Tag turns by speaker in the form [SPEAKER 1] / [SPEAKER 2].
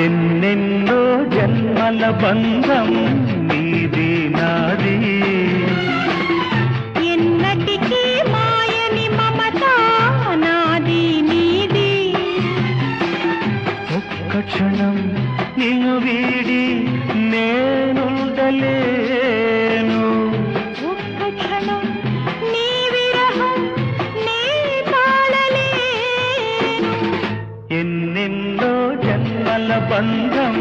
[SPEAKER 1] ఎన్నెన్నో జన్మల బంధం నీది నాది,
[SPEAKER 2] ఎన్నటికీ మాయని మమత నాది నీది.
[SPEAKER 1] ఒక్క క్షణం నిన్ను వీడి నేనుండలేను,
[SPEAKER 2] ఒక్క క్షణం నీ విరహం నీ తాళలేను.
[SPEAKER 1] ఎన్నెన్నో జన్మల బంధం